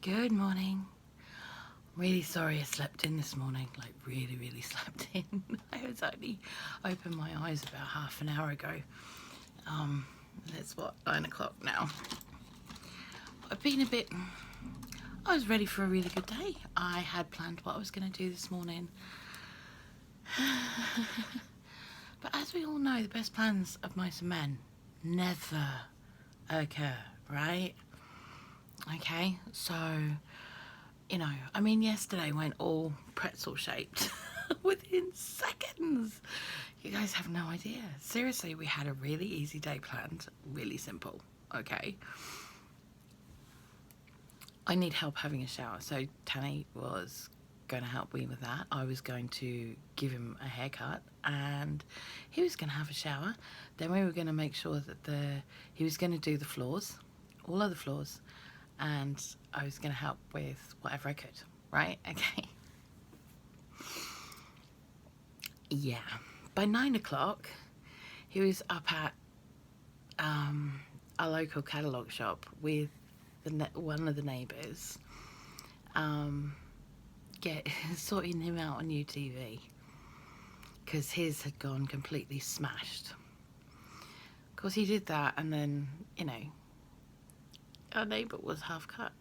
Good morning. I'm really sorry I slept in this morning, like really slept in. I was only opened my eyes about half an hour ago. It's what, 9 o'clock now. I've been I was ready for a really good day. I had planned what I was going to do this morning. But as we all know, the best plans of mice and men never occur, right? Okay, so yesterday went all pretzel shaped within seconds. You guys have no idea. Seriously, we had a really easy day planned, really simple. Okay. I need help having a shower, so Tanny was going to help me with that. I was going to give him a haircut, and he was going to have a shower. Then we were going to make sure that he was going to do the floors, all of the floors, and I was going to help with whatever I could. Right? Okay. Yeah. By 9 o'clock, he was up at our local catalogue shop with one of the neighbours, sorting him out a new TV because his had gone completely smashed. Of course, he did that, and then our neighbour was half cut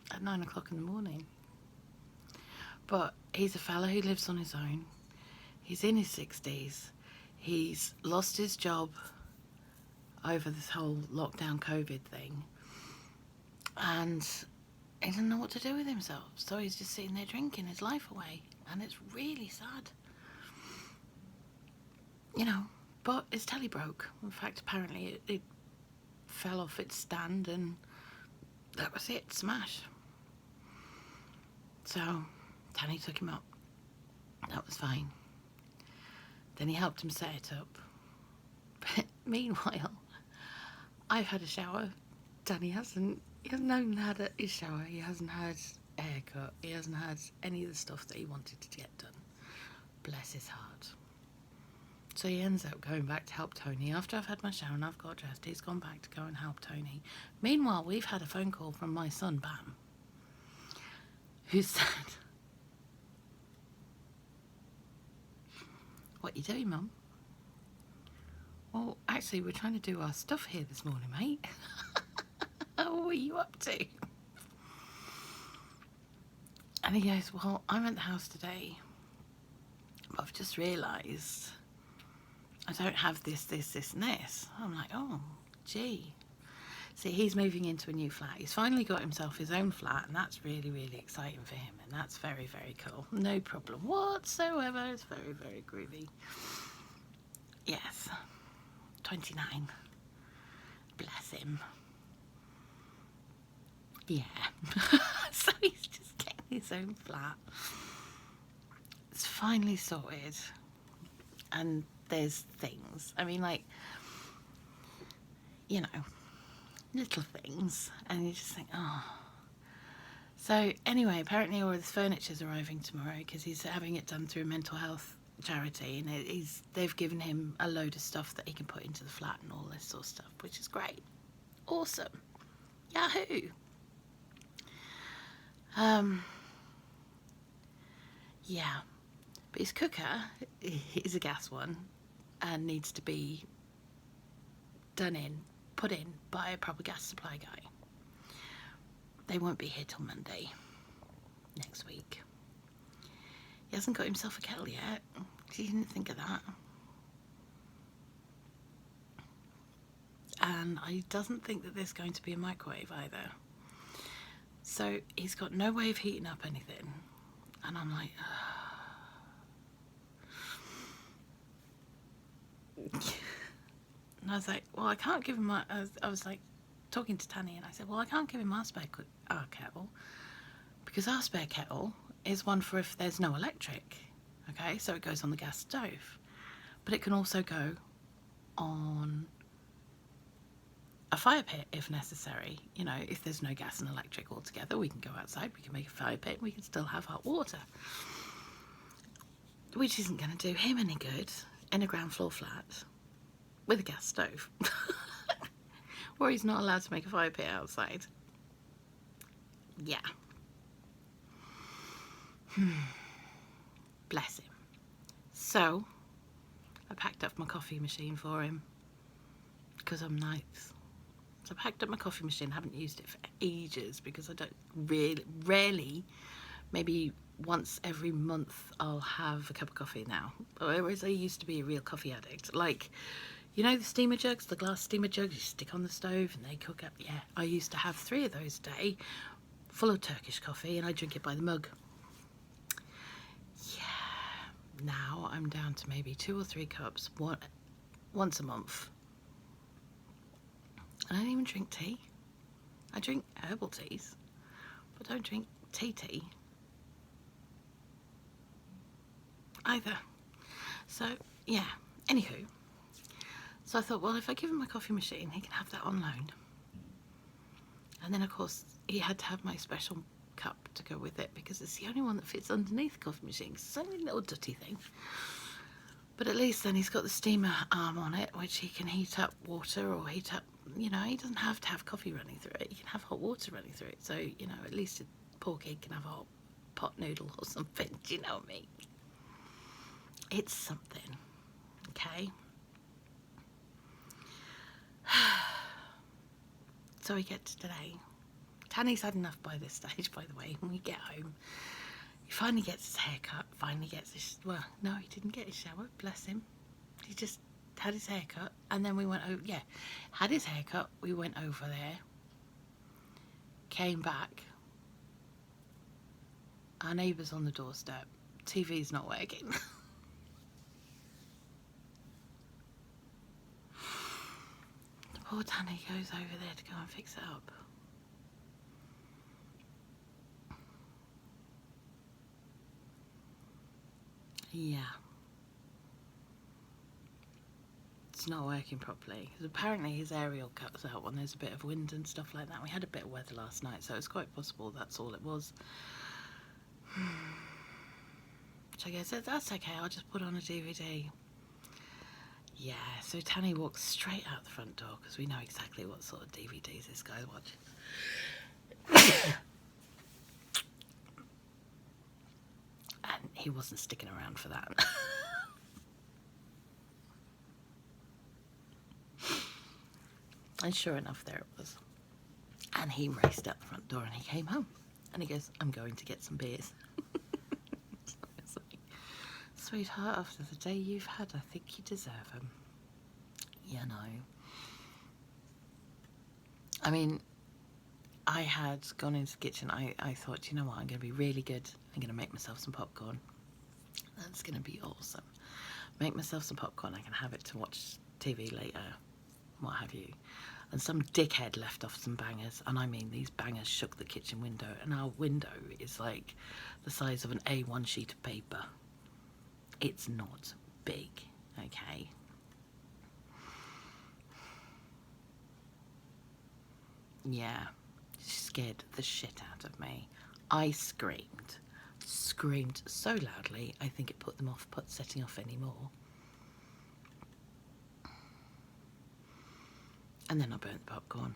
at 9 o'clock in the morning. But he's a fella who lives on his own. He's in his 60s. He's lost his job over this whole lockdown COVID thing. And he doesn't know what to do with himself. So he's just sitting there drinking his life away. And it's really sad. But his telly broke. In fact, apparently it fell off its stand and that was it, smash. So Tanny took him up. That was fine. Then he helped him set it up. But meanwhile, I've had a shower. Danny hasn't. He hasn't even had his shower. He hasn't had a haircut. He hasn't had any of the stuff that he wanted to get done. Bless his heart. So he ends up going back to help Tony. After I've had my shower and I've got dressed, he's gone back to go and help Tony. Meanwhile, we've had a phone call from my son, Bam, who said, "What you doing, Mum?" "Well, actually, we're trying to do our stuff here this morning, mate." "What are you up to?" And he goes, "Well, I'm at the house today, but I've just realised I don't have this, and this." I'm like, "Oh, gee." See, he's moving into a new flat. He's finally got himself his own flat, and that's really exciting for him, and that's very cool. No problem whatsoever. It's very groovy. Yes. 29. Bless him. Yeah. So he's just getting his own flat. It's finally sorted. And there's things. Little things. And you just think, oh. So anyway, apparently all of this furniture's arriving tomorrow because he's having it done through a mental health charity, and they've given him a load of stuff that he can put into the flat and all this sort of stuff, which is great. Awesome. Yahoo. Yeah. But his cooker is a gas one and needs to be put in by a proper gas supply guy. They won't be here till Monday next week. He hasn't got himself a kettle yet. He didn't think of that. And he doesn't think that there's going to be a microwave either. So he's got no way of heating up anything. And I'm like, and I was like, well, I can't give him I was like talking to Tanny, and I said, well, I can't give him our kettle, because our spare kettle is one for if there's no electric. Okay, so it goes on the gas stove, but it can also go on a fire pit if necessary. If there's no gas and electric altogether, we can go outside, we can make a fire pit, and we can still have hot water, which isn't going to do him any good in a ground floor flat with a gas stove where he's not allowed to make a fire pit outside. Yeah. Bless him. So, I packed up my coffee machine for him because I'm nice. So I packed up my coffee machine. I haven't used it for ages because I don't rarely, maybe once every month, I'll have a cup of coffee now. Whereas I used to be a real coffee addict. Like, you know the steamer jugs, the glass steamer jugs you stick on the stove and they cook up? Yeah, I used to have 3 of those a day, full of Turkish coffee, and I drink it by the mug. Yeah, now I'm down to maybe 2 or 3 cups once a month. I don't even drink tea. I drink herbal teas, but I don't drink tea either. So, yeah, anywho. So I thought, well, if I give him my coffee machine, he can have that on loan. And then, of course, he had to have my special cup to go with it because it's the only one that fits underneath the coffee machine. It's only a little dutty thing. But at least then he's got the steamer arm on it, which he can heat up water or heat up, you know, he doesn't have to have coffee running through it. He can have hot water running through it. So, you know, at least a poor kid can have a hot pot noodle or something. Do you know what I mean? It's something, okay? So we get to today. Tanny's had enough by this stage, by the way. When we get home, he finally gets his hair cut, finally gets his... Well, no, he didn't get his shower, bless him. He just had his hair cut, and then we went over... Yeah, had his hair cut, we went over there, came back. Our neighbour's on the doorstep. TV's not working. Poor Tanny goes over there to go and fix it up. Yeah. It's not working properly. Because apparently his aerial cuts out when there's a bit of wind and stuff like that. We had a bit of weather last night, so it's quite possible that's all it was. So I guess that's okay, I'll just put on a DVD. Yeah, so Tanny walks straight out the front door because we know exactly what sort of DVDs this guy watches. And he wasn't sticking around for that. And sure enough, there it was. And he raced out the front door and he came home. And he goes, I'm going to get some beers. So it's like, sweetheart, after the day you've had, I think you deserve them. You know. I mean, I had gone into the kitchen. I thought, you know what, I'm going to be really good. I'm going to make myself some popcorn. That's going to be awesome. Make myself some popcorn. I can have it to watch TV later, what have you. And some dickhead left off some bangers. And I mean, these bangers shook the kitchen window. And our window is like the size of an A1 sheet of paper. It's not big, okay? Yeah, scared the shit out of me. I screamed so loudly, I think it put them off setting off any more. And then I burnt the popcorn.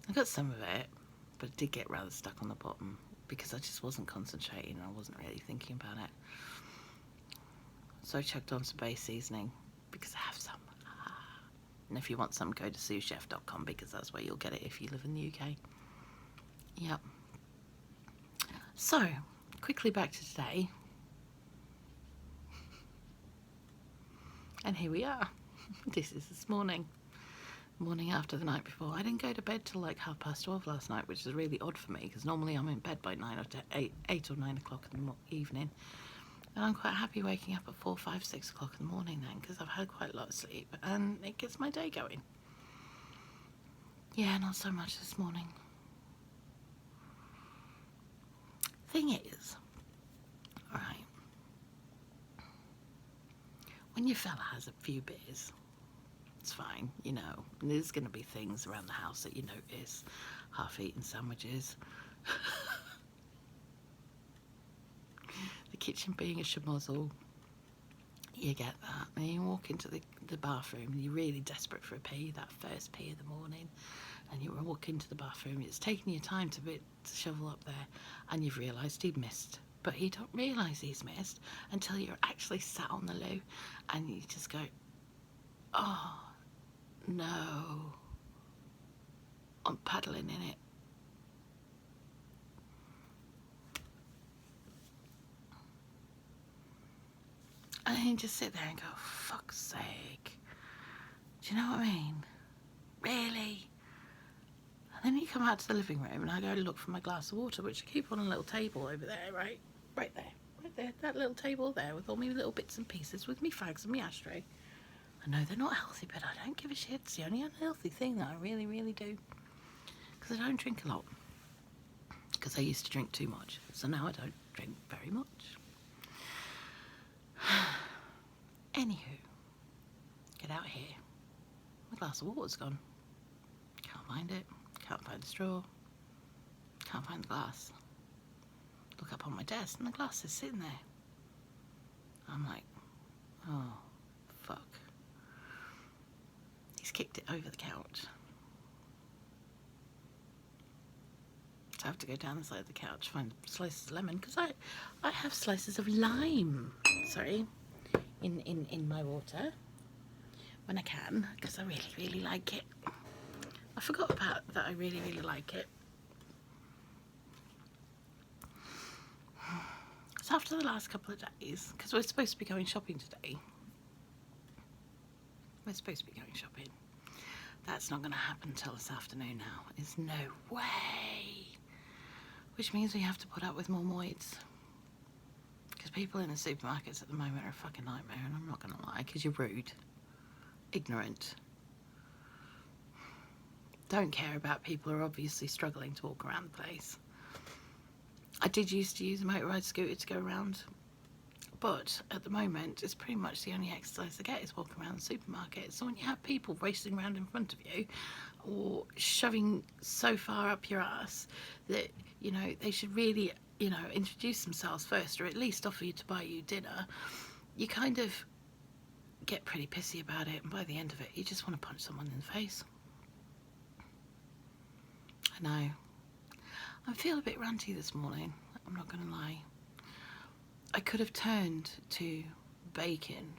I got some of it, but it did get rather stuck on the bottom because I just wasn't concentrating and I wasn't really thinking about it. So I chucked on some base seasoning because I have some. And if you want some, go to souschef.com because that's where you'll get it if you live in the UK. Yep. So, quickly back to today. And here we are. This is this morning. Morning after the night before. I didn't go to bed till like 12:30 last night, which is really odd for me because normally I'm in bed by 8 or 9 o'clock in the evening. And I'm quite happy waking up at 4, 5, 6 o'clock in the morning then because I've had quite a lot of sleep and it gets my day going. Yeah, not so much this morning. Thing is, right, when your fella has a few beers, it's fine, you know. And there's going to be things around the house that you notice. Half-eaten sandwiches. The kitchen being a schmozzle. You get that. And you walk into the bathroom and you're really desperate for a pee, that first pee of the morning. and you walk into the bathroom, it's taking you time to shovel up there, and you've realised he'd missed. But you don't realise he's missed until you're actually sat on the loo, and you just go, oh, no, I'm paddling in it. And then you just sit there and go, fuck's sake. Do you know what I mean? Really? And then you come out to the living room, and I go to look for my glass of water, which I keep on a little table over there, right there, that little table there with all my little bits and pieces with me fags and my ashtray. I know they're not healthy, but I don't give a shit. It's the only unhealthy thing that I really, really do. Because I don't drink a lot. Because I used to drink too much. So now I don't drink very much. Anywho, get out here. My glass of water's gone. Can't find it. Can't find the straw. Can't find the glass. Look up on my desk and the glass is sitting there. I'm like, oh, fuck. He's kicked it over the couch. So I have to go down the side of the couch, find slices of lemon, because I have slices of lime, in my water when I can, because I really, really like it. I forgot about that. I really, really like it. So after the last couple of days, because we're supposed to be going shopping today. We're supposed to be going shopping. That's not going to happen until this afternoon now. There's no way. Which means we have to put up with more moids. Because people in the supermarkets at the moment are a fucking nightmare, and I'm not going to lie, because you're rude, ignorant, don't care about people who are obviously struggling to walk around the place. I did used to use a motorised scooter to go around, but at the moment it's pretty much the only exercise I get is walking around the supermarket. So when you have people racing around in front of you or shoving so far up your ass that, you know, they should really, you know, introduce themselves first, or at least offer you to buy you dinner, you kind of get pretty pissy about it, and by the end of it you just want to punch someone in the face. I know. I feel a bit ranty this morning, I'm not going to lie. I could have turned to bacon.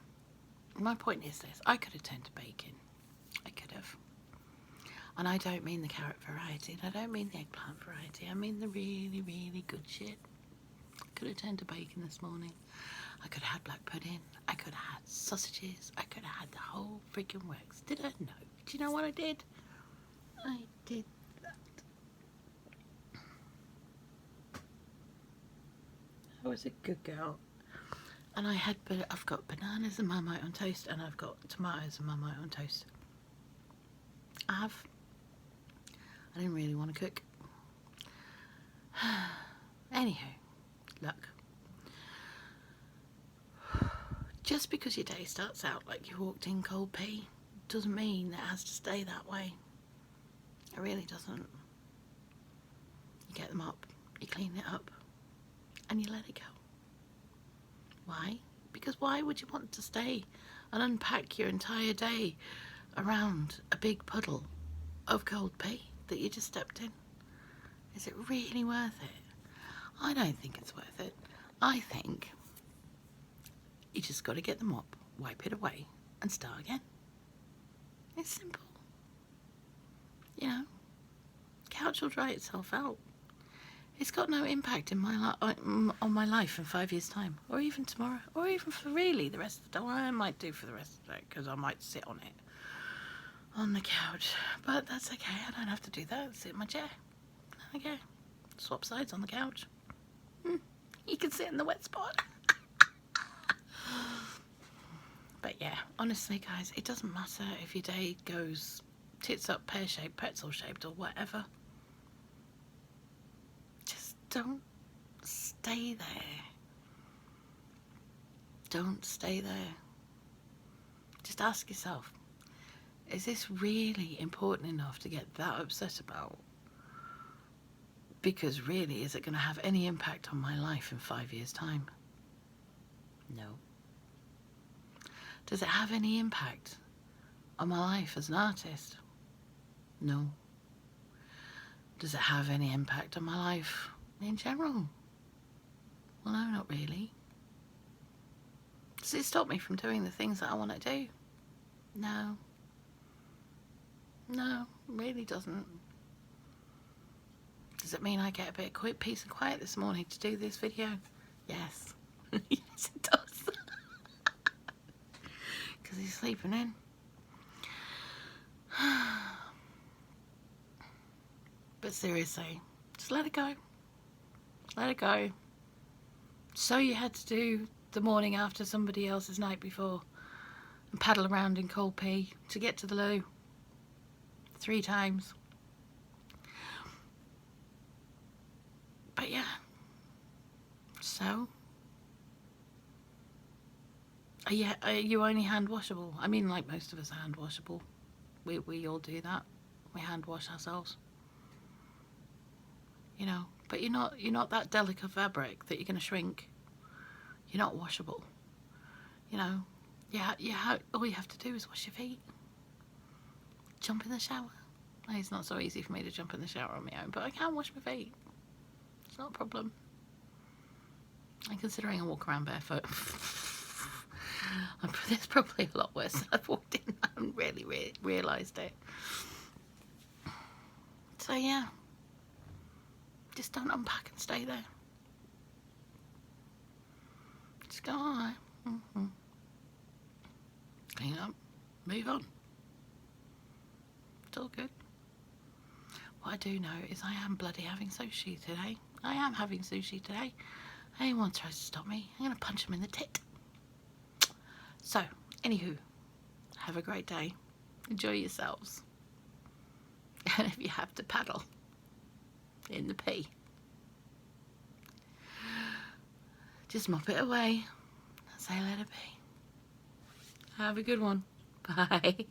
My point is this, I could have turned to bacon. I could have. And I don't mean the carrot variety, and I don't mean the eggplant variety, I mean the really, really good shit. I could have turned to bacon this morning. I could have had black pudding, I could have had sausages, I could have had the whole freaking works. Did I? No. Do you know what I did? I did that. I was a good girl. And I've got bananas and Marmite on toast, and I've got tomatoes and Marmite on toast. I didn't really want to cook. Anywho, look. Just because your day starts out like you walked in cold pea doesn't mean that it has to stay that way. It really doesn't. You get them up, you clean it up, and you let it go. Why? Because why would you want to stay and unpack your entire day around a big puddle of cold pea that you just stepped in? Is it really worth it? I don't think it's worth it. I think you just got to get them up, wipe it away, and start again. It's simple. You know, couch will dry itself out. It's got no impact in my on my life in 5 years' time, or even tomorrow, or even for really the rest of the day. Well, I might do for the rest of the day, because I might sit on it, on the couch. But that's okay, I don't have to do that. Sit in my chair. Okay, swap sides on the couch. You can sit in the wet spot. But yeah, honestly guys, it doesn't matter if your day goes tits up, pear-shaped, pretzel-shaped, or whatever. Just don't stay there. Don't stay there. Just ask yourself, is this really important enough to get that upset about? Because really, is it going to have any impact on my life in 5 years' time? No. Does it have any impact on my life as an artist? No. Does it have any impact on my life in general? Well, no, not really. Does it stop me from doing the things that I want to do? No. No, it really doesn't. Does it mean I get a bit of peace and quiet this morning to do this video? Yes. Yes, it does. Because he's sleeping in. But seriously, just let it go. Let it go. So you had to do the morning after somebody else's night before and paddle around in cold pee to get to the loo 3 times. But yeah. So, are you only hand washable? I mean, like most of us are hand washable. We all do that. We hand wash ourselves. You know, but you're not that delicate fabric that you're going to shrink. You're not washable. You know, all you have to do is wash your feet. Jump in the shower. It's not so easy for me to jump in the shower on my own, but I can wash my feet. It's not a problem. And considering I walk around barefoot, there's probably a lot worse. I've walked in and I haven't really realised it. So yeah, just don't unpack and stay there. Just go on. Clean up, move on. It's all good. What I do know is I am bloody having sushi today. I am having sushi today. Anyone tries to stop me, I'm going to punch them in the tit. So, anywho, have a great day. Enjoy yourselves. And if you have to paddle in the pee, just mop it away and say let it be. Have a good one. Bye.